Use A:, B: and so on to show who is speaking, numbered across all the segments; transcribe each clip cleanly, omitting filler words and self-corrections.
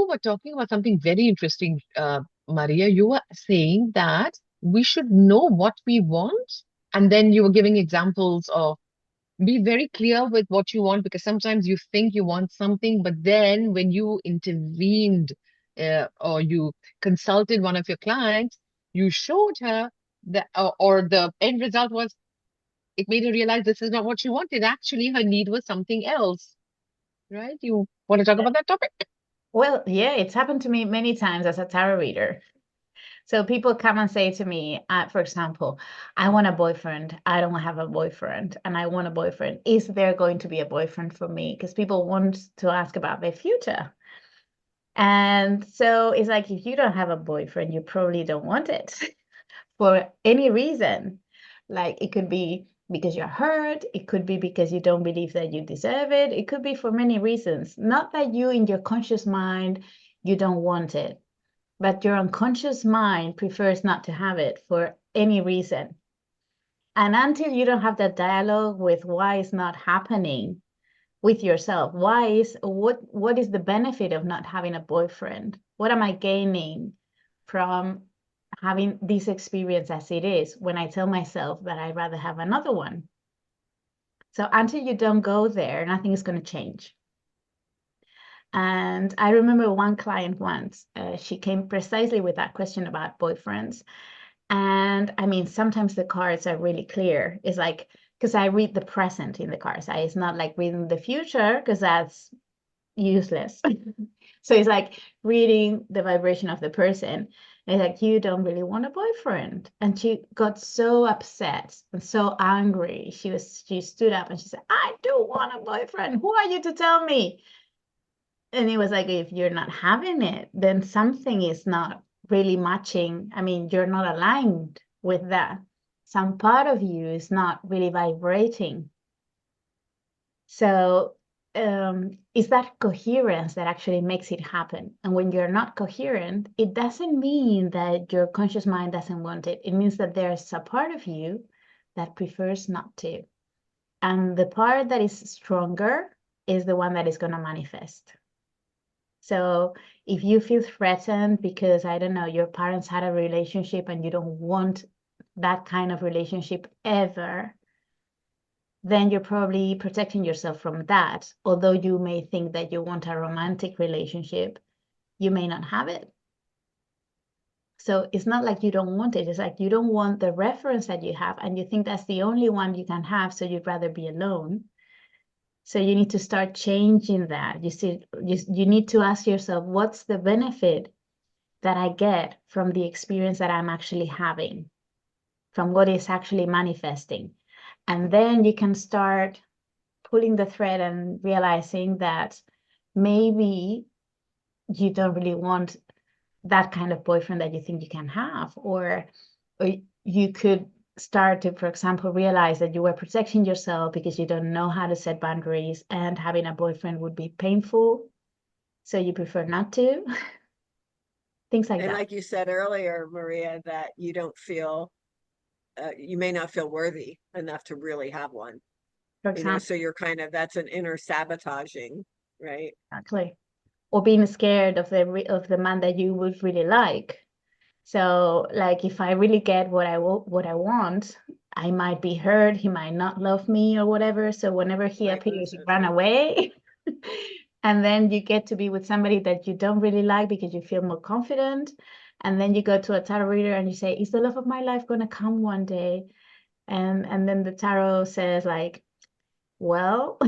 A: were talking about something very interesting, Maria. You were saying that we should know what we want, and then you were giving examples of be very clear with what you want because sometimes you think you want something, but then when you intervened or you consulted one of your clients, you showed her that, or the end result was it made her realize this is not what she wanted. Actually, her need was something else, right? You want to talk about that topic?
B: Well, yeah, it's happened to me many times as a tarot reader. So people come and say to me, for example, I want a boyfriend. I don't have a boyfriend, and I want a boyfriend. Is there going to be a boyfriend for me? Because people want to ask about their future. And so it's like, if you don't have a boyfriend, you probably don't want it for any reason. Like it could be because you're hurt, it could be because you don't believe that you deserve it, it could be for many reasons. Not that you, in your conscious mind, you don't want it, but your unconscious mind prefers not to have it for any reason. And until you don't have that dialogue with why it's not happening with yourself, what is the benefit of not having a boyfriend? What am I gaining from having this experience as it is when I tell myself that I'd rather have another one? So until you don't go there, nothing is going to change. And I remember one client once, she came precisely with that question about boyfriends. And I mean, sometimes the cards are really clear. It's like, because I read the present in the cards. It's not like reading the future, because that's useless. So it's like reading the vibration of the person. It's like, you don't really want a boyfriend. And she got so upset and so angry. She stood up and she said, I do want a boyfriend. Who are you to tell me? And it was like, if you're not having it, then something is not really matching. I mean, you're not aligned with that. Some part of you is not really vibrating. So it's that coherence that actually makes it happen. And when you're not coherent, it doesn't mean that your conscious mind doesn't want it. It means that there's a part of you that prefers not to. And the part that is stronger is the one that is going to manifest. So if you feel threatened because, I don't know, your parents had a relationship and you don't want that kind of relationship ever, then you're probably protecting yourself from that. Although you may think that you want a romantic relationship, you may not have it. So it's not like you don't want it. It's like you don't want the reference that you have and you think that's the only one you can have, so you'd rather be alone. So you need to start changing that. You need to ask yourself, what's the benefit that I get from the experience that I'm actually having, from what is actually manifesting? And then you can start pulling the thread and realizing that maybe you don't really want that kind of boyfriend that you think you can have, or you could start to, for example, realize that you were protecting yourself because you don't know how to set boundaries and having a boyfriend would be painful, so you prefer not to. Things like
C: And
B: that.
C: like you said earlier, Maria, that you don't feel, you may not feel worthy enough to really have one,
B: For
C: you know,
B: example,
C: so you're kind of, that's an inner sabotaging, right?
B: exactly. Or being scared of the man that you would really like. So, like, if I really get what I want, I might be hurt. He might not love me or whatever. So whenever he
C: Might lose
B: appears, you
C: it.
B: run away. And then you get to be with somebody that you don't really like because you feel more confident. And then you go to a tarot reader and you say, is the love of my life going to come one day? And then the tarot says, like, well,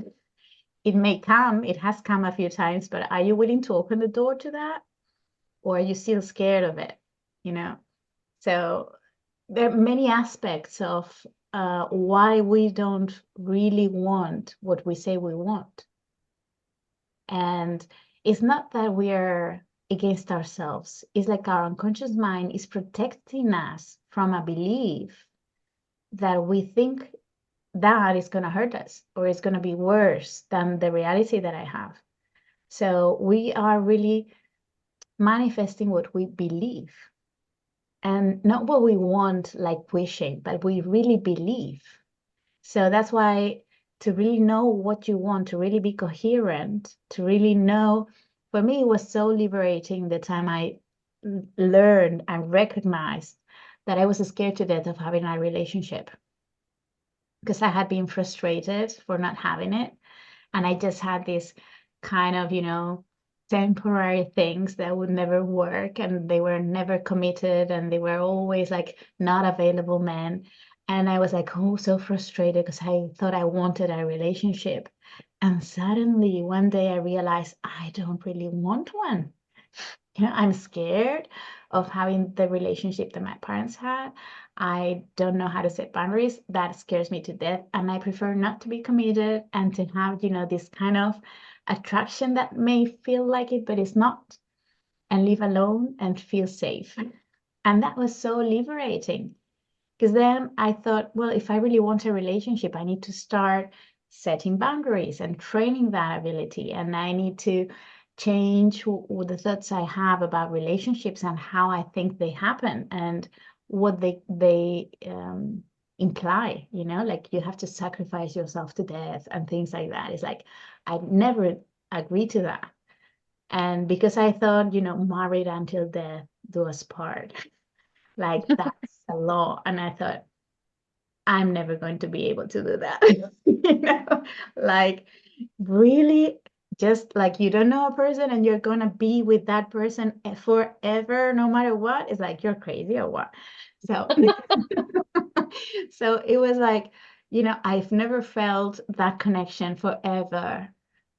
B: it may come. It has come a few times, but are you willing to open the door to that? Or are you still scared of it? You know? So there are many aspects of why we don't really want what we say we want. And it's not that we are against ourselves. It's like our unconscious mind is protecting us from a belief that we think that is going to hurt us or it's going to be worse than the reality that I have. So we are really manifesting what we believe, and not what we want, like wishing, but we really believe. So that's why, to really know what you want, to really be coherent, to really know for me, it was so liberating the time I learned and recognized that I was scared to death of having a relationship because I had been frustrated for not having it. And I just had this kind of, temporary things that would never work, and they were never committed, and they were always like not available men. And I was like, oh, so frustrated because I thought I wanted a relationship. And suddenly one day I realized I don't really want one. I'm scared of having the relationship that my parents had. I don't know how to set boundaries. That scares me to death. And I prefer not to be committed and to have, this kind of attraction that may feel like it, but it's not, and live alone and feel safe. And that was so liberating because then I thought, well, if I really want a relationship, I need to start setting boundaries and training that ability. And I need to change the thoughts I have about relationships and how I think they happen and what they imply, like you have to sacrifice yourself to death and things like that. It's like I never agreed to that. And because I thought, married until death do us part, like that's a law. And I thought, I'm never going to be able to do that. Like really, just like you don't know a person and you're gonna be with that person forever, no matter what. It's like you're crazy or what? So, so it was like, I've never felt that connection forever,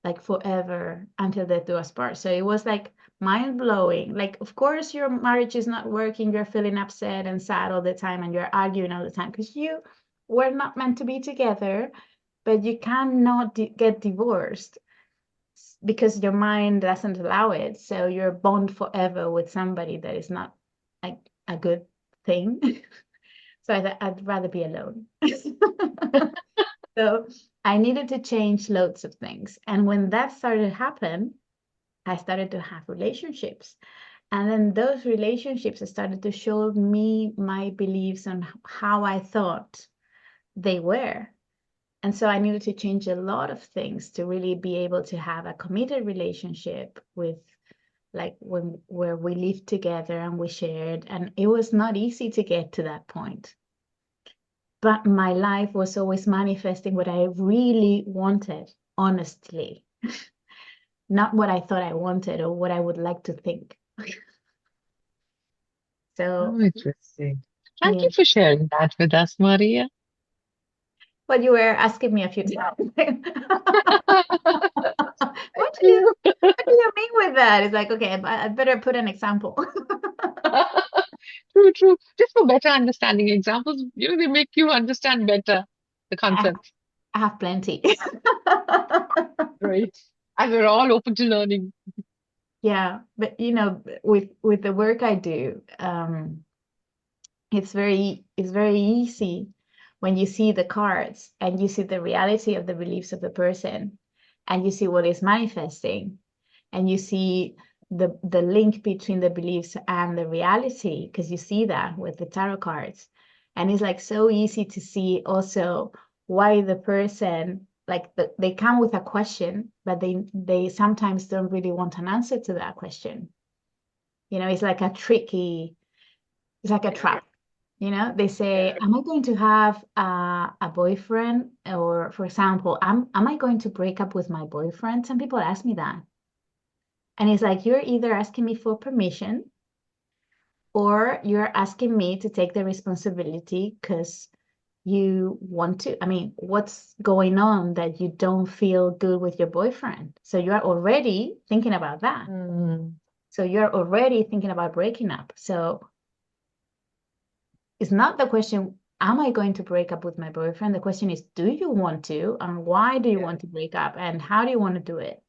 B: like forever until death do us part. So it was like mind blowing. Like, of course, your marriage is not working. You're feeling upset and sad all the time, and you're arguing all the time because you were not meant to be together, but you cannot get divorced because your mind doesn't allow it. So you're bond forever with somebody that is not like a good thing. So I'd rather be alone. So I needed to change loads of things. And when that started to happen, I started to have relationships. And then those relationships started to show me my beliefs on how I thought they were. And so I needed to change a lot of things to really be able to have a committed relationship with like where we lived together and we shared. And it was not easy to get to that point. But my life was always manifesting what I really wanted, honestly, not what I thought I wanted or what I would like to think. So,
A: Oh, interesting. Thank
B: yeah.
A: you for sharing that with us, Maria.
B: But you were asking me a few times.
A: Thank
B: What do you
A: you.
B: what do you mean with that? It's like, okay, I better put an example.
A: True, true. Just for better understanding examples, they make you understand better the
B: I
A: concept.
B: I have plenty.
A: Great. And we're all open to learning.
B: Yeah, but with the work I do, it's very easy when you see the cards and you see the reality of the beliefs of the person and you see what is manifesting and you see the link between the beliefs and the reality because you see that with the tarot cards. And it's like so easy to see also why the person like they come with a question, but they sometimes don't really want an answer to that question. It's like it's like a trap. They say, am I going to have a boyfriend? Or, for example, am I going to break up with my boyfriend? Some people ask me that. And it's like, you're either asking me for permission or you're asking me to take the responsibility because you want to. I mean, what's going on that you don't feel good with your boyfriend? So you're already thinking about that.
A: Mm.
B: So you're already thinking about breaking up. So it's not the question, am I going to break up with my boyfriend? The question is, do you want to? And why do you
C: Yeah.
B: want to break up? And how do you want to do it?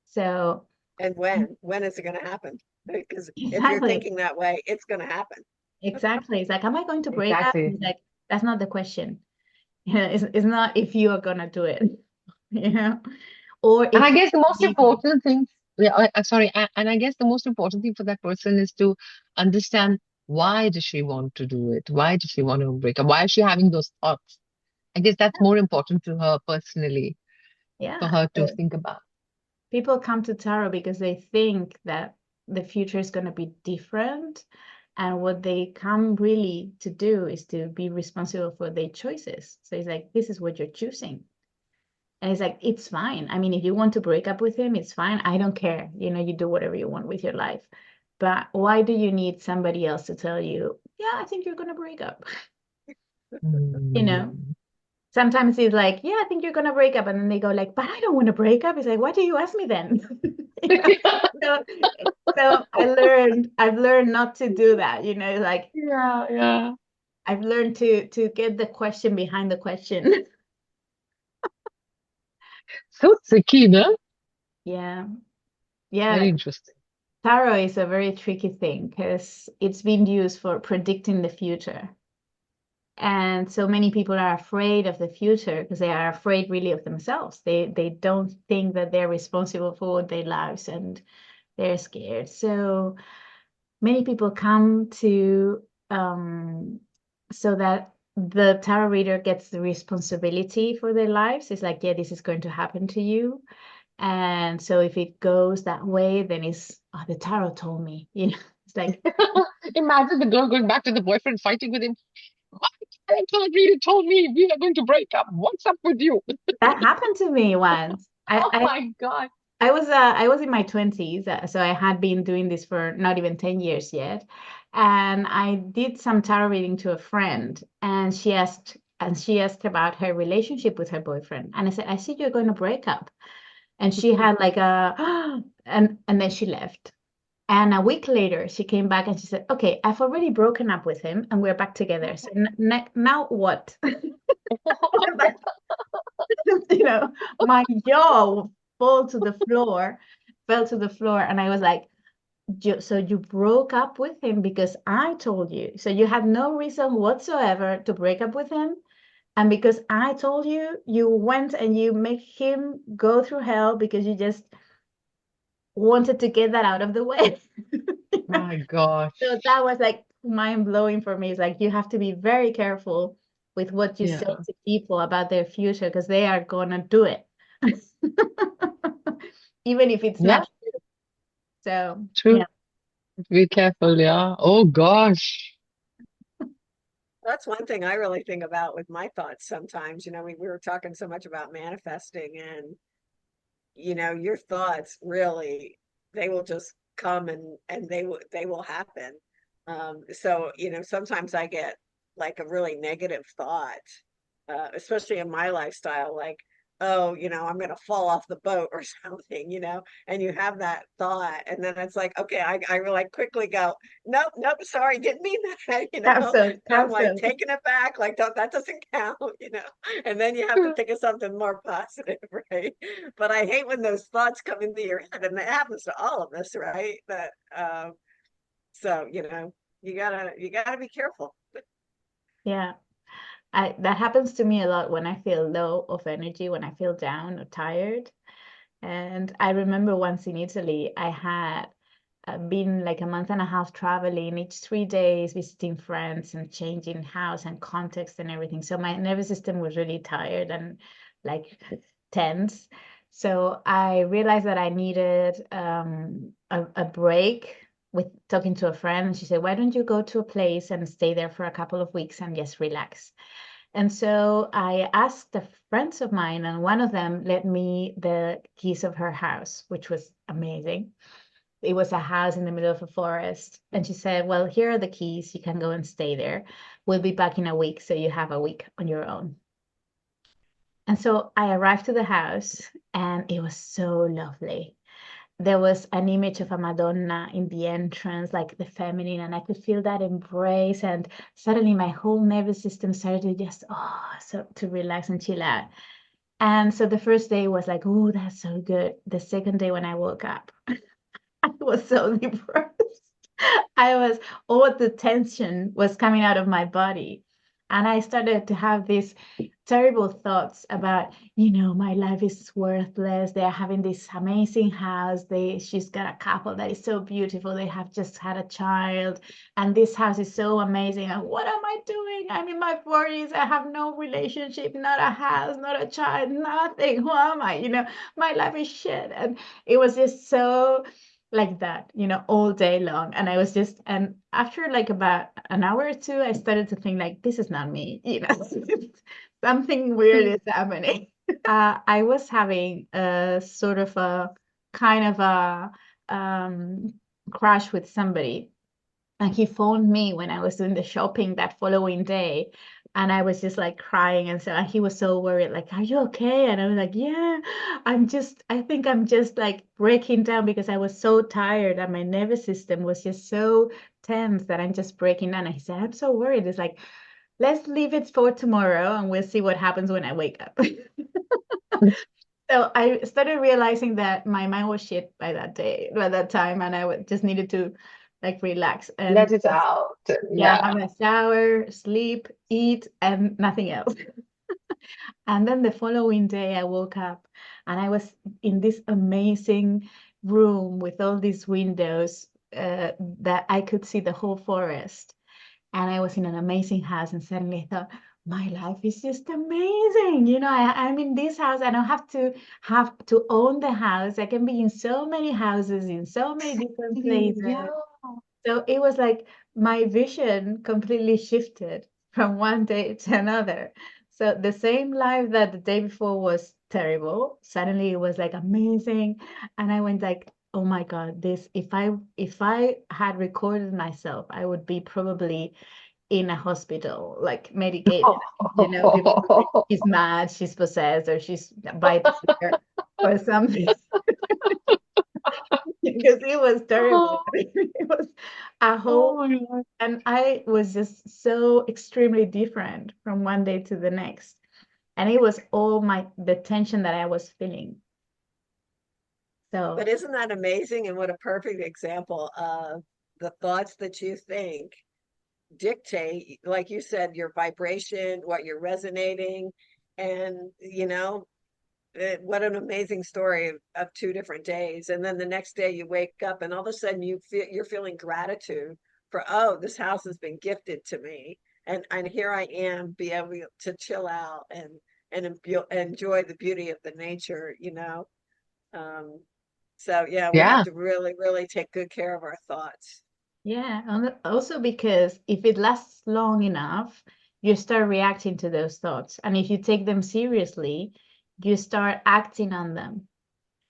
B: So,
C: And when is it going to happen? Because if you're
B: exactly,
C: thinking that way, it's going to happen.
B: exactly. It's like, am I going to break up?
A: Exactly.
B: It's like, that's not the question. It's not if you are going to do it, you know, or
A: And I
B: if
A: guess the most
B: maybe,
A: important thing, yeah, sorry, and I guess the most important thing for that person is to understand why does she want to do it? Why does she want to break up? Why is she having those thoughts? I guess that's more important to her personally for
B: yeah.
A: her to
B: So
A: think about.
B: People come to tarot because they think that the future is going to be different. And what they come really to do is to be responsible for their choices. So it's like, this is what you're choosing. And it's like, it's fine. I mean, if you want to break up with him, it's fine. I don't care. You know, you do whatever you want with your life. But why do you need somebody else to tell you, yeah, I think you're going to break up? You know,
A: Mm.
B: sometimes it's like, yeah, I think you're going to break up. And then they go like, but I don't want to break up. It's like, why do you ask me then? You know? So, so I've learned not to do that. You know, like
A: Yeah, yeah.
B: I've learned to get the question behind the question.
A: So tricky, no?
B: Yeah. Yeah.
A: Very interesting.
B: Tarot is a very tricky thing because it's been used for predicting the future. And so many people are afraid of the future because they are afraid really of themselves. They don't think that they're responsible for their lives and they're scared. So many people come to so that the tarot reader gets the responsibility for their lives. It's like, yeah, this is going to happen to you. And so if it goes that way, then it's, oh, the tarot told me, you know, it's like,
A: Imagine the girl going back to the boyfriend, fighting with him. I can't read it, told me we are going to break up. What's up with you?
B: that happened to me once.
A: Oh my God.
B: I was in my 20s, so I had been doing this for not even 10 years yet. And I did some tarot reading to a friend, and she asked about her relationship with her boyfriend. And I said, I see you're going to break up. And she had like a and then she left. And a week later, she came back and she said, okay, I've already broken up with him and we're back together. So now what? You know, my jaw fell to the floor. And I was like, so you broke up with him because I told you. So you had no reason whatsoever to break up with him. And because I told you, you went and you make him go through hell because you just wanted to get that out of the way.
A: My
B: So
A: gosh.
B: that was like mind blowing for me. It's like you have to be very careful with what you say
A: Yeah.
B: to people about their future because they are gonna do it. Even if it's
A: Yeah,
B: not true. So
A: true.
B: yeah.
A: Be careful, yeah. Oh gosh.
C: That's one thing I really think about with my thoughts sometimes. You know, we were talking so much about manifesting, and your thoughts really, they will just come and they will happen. So, sometimes I get like a really negative thought, especially in my lifestyle, like, oh, I'm gonna fall off the boat or something, and you have that thought, and then it's like, okay, I will like quickly go, nope, nope, sorry, didn't mean that,
B: Cancel,
C: and I'm like
B: cancel.
C: taking it back, like, that doesn't count, and then you have to think of something more positive, right? But I hate when those thoughts come into your head, and that happens to all of us, right? So you gotta be careful.
B: Yeah. That happens to me a lot when I feel low of energy, when I feel down or tired. And I remember once in Italy, I had been like a month and a half traveling each 3 days, visiting friends and changing house and context and everything. So my nervous system was really tired and like tense. So I realized that I needed a break with talking to a friend. And she said, why don't you go to a place and stay there for a couple of weeks and just relax? And so I asked the friends of mine, and one of them lent me the keys of her house, which was amazing. It was a house in the middle of a forest. And she said, well, here are the keys. You can go and stay there. We'll be back in a week. So you have a week on your own. And so I arrived to the house and it was so lovely. There was an image of a Madonna in the entrance, like the feminine, and I could feel that embrace. And suddenly my whole nervous system started to just, so to relax and chill out. And so the first day was like, oh, that's so good. The second day when I woke up, I was so depressed. All the tension was coming out of my body. And I started to have this terrible thoughts about, my life is worthless. They're having this amazing house. She's got a couple that is so beautiful. They have just had a child, and this house is so amazing. And what am I doing? I'm in my 40s. I have no relationship, not a house, not a child, nothing. Who am I? My life is shit. And it was just so like that, all day long. And and after like about an hour or two, I started to think like, this is not me. Something weird is happening. I was having a sort of a kind of a crash with somebody, and he phoned me when I was doing the shopping that following day. And I was just like crying. And he was so worried, like, are you okay? And I was like, yeah, I think I'm just like breaking down because I was so tired and my nervous system was just so tense that I'm just breaking down. And he said, I'm so worried. It's like, let's leave it for tomorrow and we'll see what happens when I wake up. So I started realizing that my mind was shit by that time, and I just needed to like relax and
A: Let it out.
B: yeah,
A: Yeah.
B: have a shower, sleep, eat, and nothing else. And then the following day, I woke up and I was in this amazing room with all these windows that I could see the whole forest. And I was in an amazing house, and suddenly I thought, my life is just amazing. I'm in this house. I don't have to own the house. I can be in so many houses in so many different places.
A: Yeah.
B: So it was like my vision completely shifted from one day to another. So the same life that the day before was terrible, suddenly it was like amazing. And I went like, oh my God, this if I had recorded myself, I would be probably in a hospital, like medicated. People would say she's mad, she's possessed, or she's bipolar or something. Because it was terrible. It was a
A: Oh
B: whole,
A: my God.
B: and I was just so extremely different from one day to the next. And it was all the tension that I was feeling.
C: But
B: So
C: isn't that amazing? And what a perfect example of the thoughts that you think dictate, like you said, your vibration, what you're resonating. And, what an amazing story of 2 different days. And then the next day you wake up and all of a sudden you're feeling gratitude for, oh, this house has been gifted to me. And here I am, be able to chill out and enjoy the beauty of the nature. Um, so yeah, we have
A: Yeah.
C: to really, really take good care of our thoughts.
B: yeah, and also because if it lasts long enough, you start reacting to those thoughts. And if you take them seriously, you start acting on them.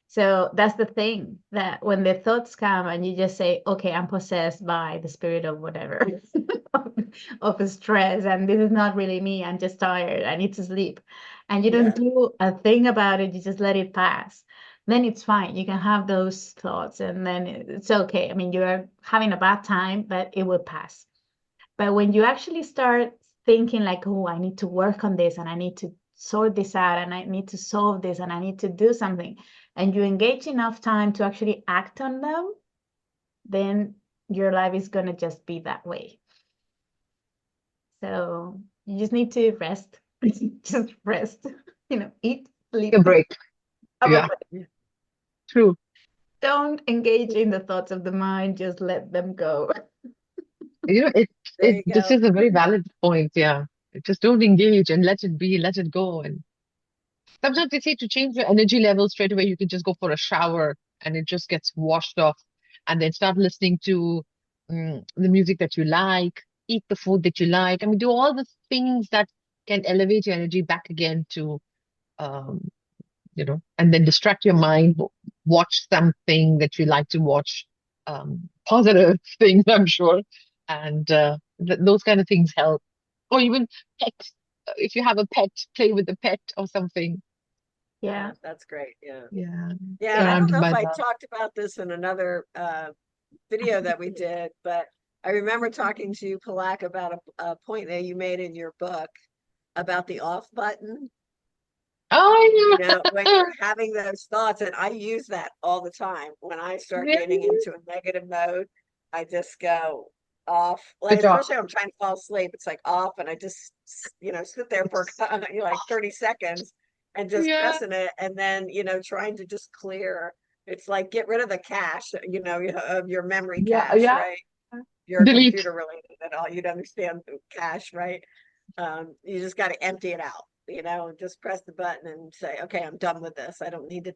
B: So that's the thing, that when the thoughts come and you just say, okay, I'm possessed by the spirit of whatever, of, of stress, and this is not really me, I'm just tired, I need to sleep. And you don't
C: Yeah.
B: do a thing about it, you just let it pass. Then it's fine. You can have those thoughts and then it's okay. I mean, you're having a bad time, but it will pass. But when you actually start thinking like, oh, I need to work on this and I need to sort this out and I need to solve this and I need to do something, and you engage enough time to actually act on them, then your life is going to just be that way. So you just need to rest. Just rest, eat,
A: A
B: sleep,
A: break.
B: have a
A: Yeah.
B: break.
A: True.
B: Don't engage in the thoughts of the mind, just let them go.
A: It
C: There you
A: this
C: go.
A: is a very valid point. Yeah. Just don't engage and let it be, let it go. And sometimes they say to change your energy level straight away, you can just go for a shower and it just gets washed off. And then start listening to the music that you like, eat the food that you like. I mean, do all the things that can elevate your energy back again to, um, and then distract your mind, watch something that you like to watch, positive things, I'm sure. And th those kind of things help. Or even pet, if you have a pet, play with the pet or something.
B: Yeah.
C: That's great. Yeah.
A: Yeah,
C: Yeah, I don't
A: surrounded
C: know if
A: by
C: I
A: that.
C: talked about this in another video that we did, but I remember talking to you, Palak, about a point that you made in your book about the off button.
A: Oh,
C: When
A: yeah.
C: you're having those thoughts, and I use that all the time. When I start getting
A: Really?
C: into a negative mode, I just go. off, like
A: Switch off.
C: especially when I'm trying to fall asleep, it's like off, and I just sit there for like 30 seconds and just
A: Yeah,
C: pressing it, and then trying to just clear. It's like get rid of the cache, of your memory
A: yeah,
C: cache,
A: yeah.
C: right? You're
A: Delete.
C: computer related at all, you'd understand the cache, right? You just got to empty it out, just press the button and say, okay, I'm done with this. I don't need to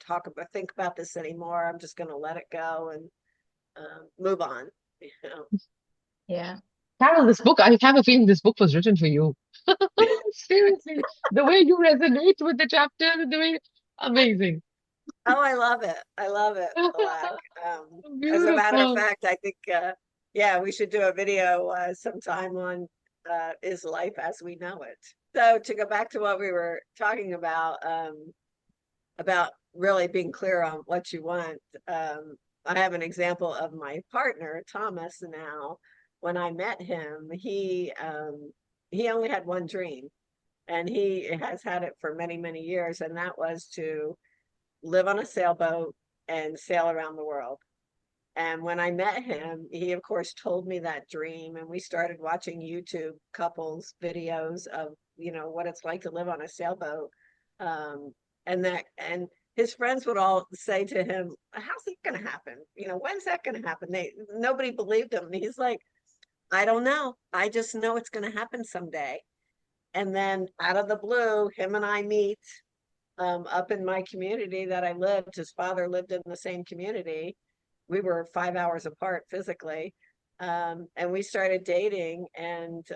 C: think about this anymore. I'm just going to let it go and move on. You know?
B: Yeah.
A: Carol, this book, I have a feeling this book was written for you. Seriously, the way you resonate with the chapter, the way, amazing.
C: Oh, I love it. I love it, Palak. As a matter of
A: Beautiful.
C: fact, I think, yeah, we should do a video sometime on Is Life as We Know It. So to go back to what we were talking about really being clear on what you want, I have an example of my partner, Thomas, now. When I met him, he only had one dream, and he has had it for many, many years, and that was to live on a sailboat and sail around the world. And when I met him, he of course told me that dream, and we started watching YouTube couples videos of what it's like to live on a sailboat. Um, and his friends would all say to him, "How's it going to happen? When's that going to happen?" Nobody believed him. And he's like, "I don't know. I just know it's going to happen someday." And then out of the blue, him and I meet up in my community that I lived. His father lived in the same community. We were 5 hours apart physically. And we started dating, and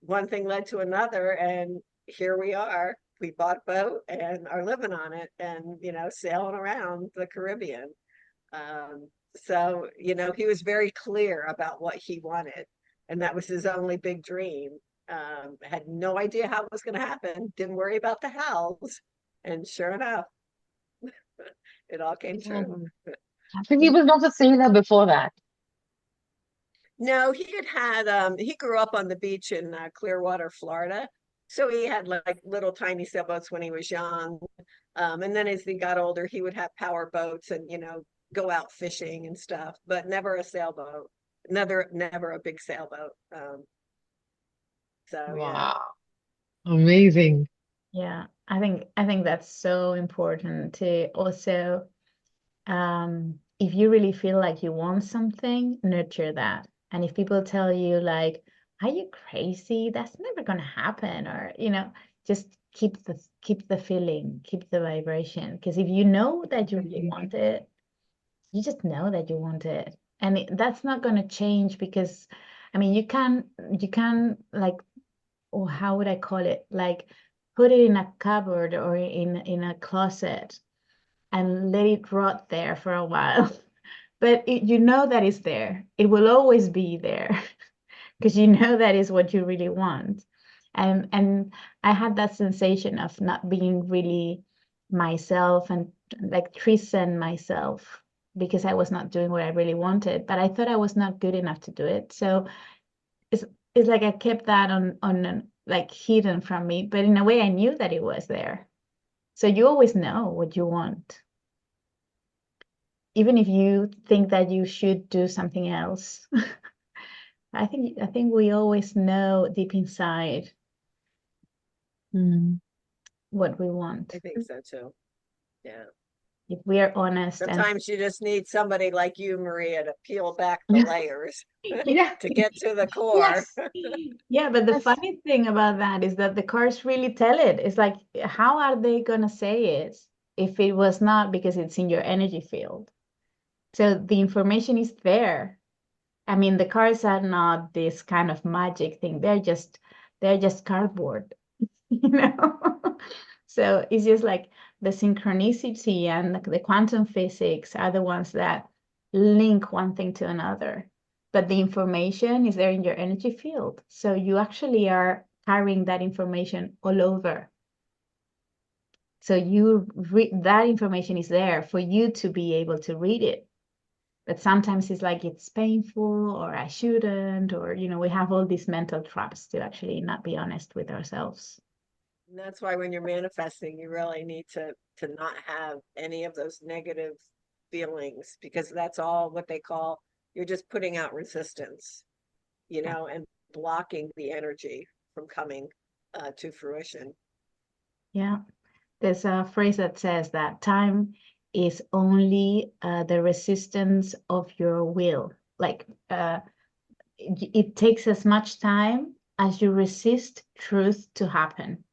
C: one thing led to another. And here we are. We bought a boat and are living on it and, sailing around the Caribbean. So, he was very clear about what he wanted. And that was his only big dream. Had no idea how it was going to happen. Didn't worry about the hows. And sure enough, it all came
A: Yeah.
C: true.
A: So he was not a sailor before that.
C: No, he grew up on the beach in Clearwater, Florida. So he had like little tiny sailboats when he was young. And then as he got older, he would have power boats and, go out fishing and stuff, but never a sailboat. Never a big sailboat. So yeah.
A: Wow. Amazing.
B: Yeah. I think that's so important to also, if you really feel like you want something, nurture that. And if people tell you like, are you crazy? That's never gonna happen, or just keep the feeling, keep the vibration. Because if you know that you really want it, you just know that you want it. And that's not gonna change because I mean you can like, or how would I call it? Like put it in a cupboard or in a closet and let it rot there for a while. But you know that it's there. It will always be there because you know that is what you really want. And I had that sensation of not being really myself and like Tristan myself because I was not doing what I really wanted, but I thought I was not good enough to do it. So it's it's like I kept that on like hidden from me, but in a way I knew that it was there. So you always know what you want, even if you think that you should do something else. I think we always know deep inside
A: Mm.
B: what we
C: I
B: want
C: think so too. Yeah.
B: if we are honest and
C: Sometimes you just need somebody like you, Maria, to peel back the layers
B: yeah.
C: to get to the core.
A: Yes.
B: Yeah, but the
A: Yes.
B: funny thing about that is that the cards really tell it. It's like, how are they gonna say it if it was not because it's in your energy field? So the information is there. I mean, the cards are not this kind of magic thing. They're just cardboard, you know? So it's just like the synchronicity and the quantum physics are the ones that link one thing to another. But the information is there in your energy field. So you actually are carrying that information all over. So that information is there for you to be able to read it. But sometimes it's like it's painful or I shouldn't, or we have all these mental traps to actually not be honest with ourselves.
C: And that's why when you're manifesting, you really need to not have any of those negative feelings, because that's all what they call, you're just putting out resistance. you know, and blocking the energy from coming to fruition.
B: Yeah. There's a phrase that says that time is only the resistance of your will. Like it takes as much time as you resist truth to happen.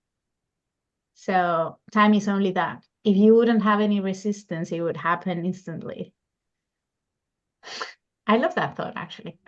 B: So time is only that. If you wouldn't have any resistance, it would happen instantly. I love that thought, actually.